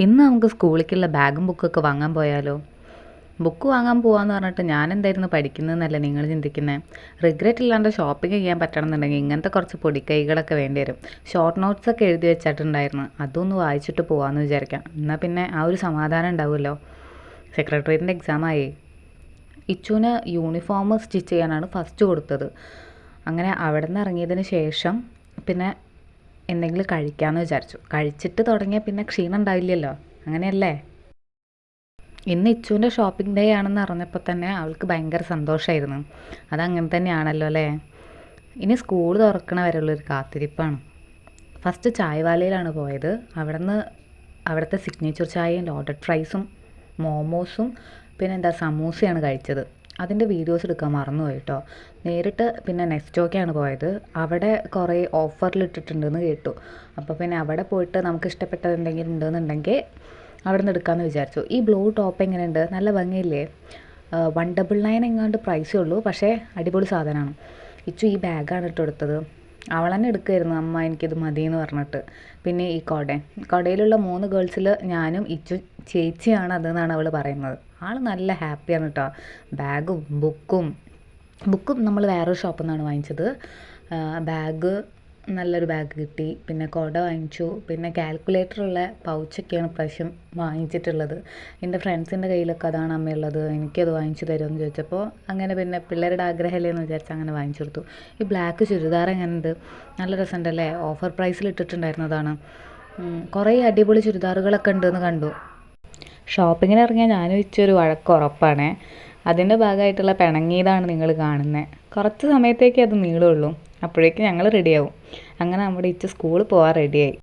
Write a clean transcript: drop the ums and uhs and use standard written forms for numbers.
ഇന്ന് നമുക്ക് സ്കൂളിലേക്കുള്ള ബാഗും ബുക്കൊക്കെ വാങ്ങാൻ പോയാലോ? ബുക്ക് വാങ്ങാൻ പോകാമെന്ന് പറഞ്ഞിട്ട് ഞാൻ എന്തായിരുന്നു പഠിക്കുന്നതെന്നല്ല നിങ്ങൾ ചിന്തിക്കുന്നത്. റിഗ്രറ്റ് ഇല്ലാണ്ട് ഷോപ്പിംഗ് ചെയ്യാൻ പറ്റണമെന്നുണ്ടെങ്കിൽ ഇങ്ങനത്തെ കുറച്ച് പൊടിക്കൈകളൊക്കെ വേണ്ടി വരും. ഷോർട്ട് നോട്ട്സൊക്കെ എഴുതി വെച്ചിട്ടുണ്ടായിരുന്നു, അതൊന്ന് വായിച്ചിട്ട് പോകാമെന്ന് വിചാരിക്കാം. എന്നാൽ പിന്നെ ആ ഒരു സമാധാനം ഉണ്ടാവുമല്ലോ. സെക്രട്ടേറിയറ്റിൻ്റെ എക്സാമായി. ഇച്ചുവിന് യൂണിഫോം സ്റ്റിച്ച് ചെയ്യാനാണ് ഫസ്റ്റ് കൊടുത്തത്. അങ്ങനെ അവിടെ നിന്ന് ഇറങ്ങിയതിന് ശേഷം പിന്നെ എന്തെങ്കിലും കഴിക്കാമെന്ന് വിചാരിച്ചു. കഴിച്ചിട്ട് തുടങ്ങിയാൽ പിന്നെ ക്ഷീണം ഉണ്ടാവില്ലല്ലോ, അങ്ങനെയല്ലേ? ഇന്ന് ഇച്ചുവിൻ്റെ ഷോപ്പിംഗ് ഡേ ആണെന്ന് അറിഞ്ഞപ്പോൾ തന്നെ അവൾക്ക് ഭയങ്കര സന്തോഷമായിരുന്നു. അതങ്ങനെ തന്നെയാണല്ലോ അല്ലേ. ഇനി സ്കൂൾ തുറക്കണ വരെയുള്ളൊരു കാത്തിരിപ്പാണ്. ഫസ്റ്റ് ചായവാലയിലാണ് പോയത്. അവിടുത്തെ സിഗ്നേച്ചർ ചായയും ലോഡഡ് ഫ്രൈസും മോമോസും പിന്നെ സമൂസയാണ് കഴിച്ചത്. അതിൻ്റെ വീഡിയോസ് എടുക്കാൻ മറന്നുപോയി കേട്ടോ. നേരിട്ട് പിന്നെ നെസ്റ്റോക്കാണ് പോയത്. അവിടെ കുറേ ഓഫറിലിട്ടിട്ടുണ്ടെന്ന് കേട്ടു. അപ്പോൾ പിന്നെ അവിടെ പോയിട്ട് നമുക്ക് ഇഷ്ടപ്പെട്ടത് എന്തെങ്കിലും ഉണ്ടെന്നുണ്ടെങ്കിൽ അവിടെ നിന്ന് എടുക്കാമെന്ന് വിചാരിച്ചു. ഈ ബ്ലൂ ടോപ്പ് എങ്ങനെയുണ്ട്? നല്ല ഭംഗിയില്ലേ? 199 എങ്ങാണ്ട് പ്രൈസേ ഉള്ളൂ, പക്ഷേ അടിപൊളി സാധനമാണ്. ഇച്ചു ഈ ബാഗാണ് ഇട്ട് കൊടുത്തത്. അവൾ തന്നെ എടുക്കുമായിരുന്നു, അമ്മ എനിക്കിത് മതി എന്ന് പറഞ്ഞിട്ട്. പിന്നെ ഈ കൊടയിലുള്ള 3 ഗേൾസിൽ ഞാനും ഇച്ചു ചേച്ചിയാണ് അതെന്നാണ് അവൾ പറയുന്നത്. ആൾ നല്ല ഹാപ്പിയാണ് കേട്ടോ. ബുക്കും നമ്മൾ വേറൊരു ഷോപ്പിൽ നിന്നാണ് വാങ്ങിച്ചത്. ബാഗ് നല്ലൊരു ബാഗ് കിട്ടി. പിന്നെ കുട വാങ്ങിച്ചു. പിന്നെ കാൽക്കുലേറ്ററുള്ള പൗച്ചൊക്കെയാണ് പ്രാവശ്യം വാങ്ങിച്ചിട്ടുള്ളത്. എൻ്റെ ഫ്രണ്ട്സിൻ്റെ കയ്യിലൊക്കെ അതാണ് അമ്മയുള്ളത്, എനിക്കത് വാങ്ങിച്ചു തരുമെന്ന് ചോദിച്ചപ്പോൾ അങ്ങനെ പിന്നെ പിള്ളേരുടെ ആഗ്രഹമല്ലേ എന്ന് വിചാരിച്ച് അങ്ങനെ വാങ്ങിച്ചു കൊടുത്തു. ഈ ബ്ലാക്ക് ചുരിദാർ എങ്ങനെയുണ്ട്? നല്ല രസമുണ്ടല്ലേ? ഓഫർ പ്രൈസിൽ ഇട്ടിട്ടുണ്ടായിരുന്നതാണ്. കുറേ അടിപൊളി ചുരിദാറുകളൊക്കെ ഉണ്ടെന്ന് കണ്ടു. ഷോപ്പിങ്ങിന് ഇറങ്ങിയാൽ ഞാനും ഇച്ചൊരു വഴക്ക് ഉറപ്പാണേ. അതിൻ്റെ ഭാഗമായിട്ടുള്ള പിണങ്ങിയതാണ് നിങ്ങൾ കാണുന്നത്. കുറച്ച് സമയത്തേക്ക് അത് നീളുള്ളൂ, അപ്പോഴേക്കും ഞങ്ങൾ റെഡിയാവും. അങ്ങനെ നമ്മുടെ ഇച്ച സ്കൂളിൽ പോകാൻ റെഡിയായി.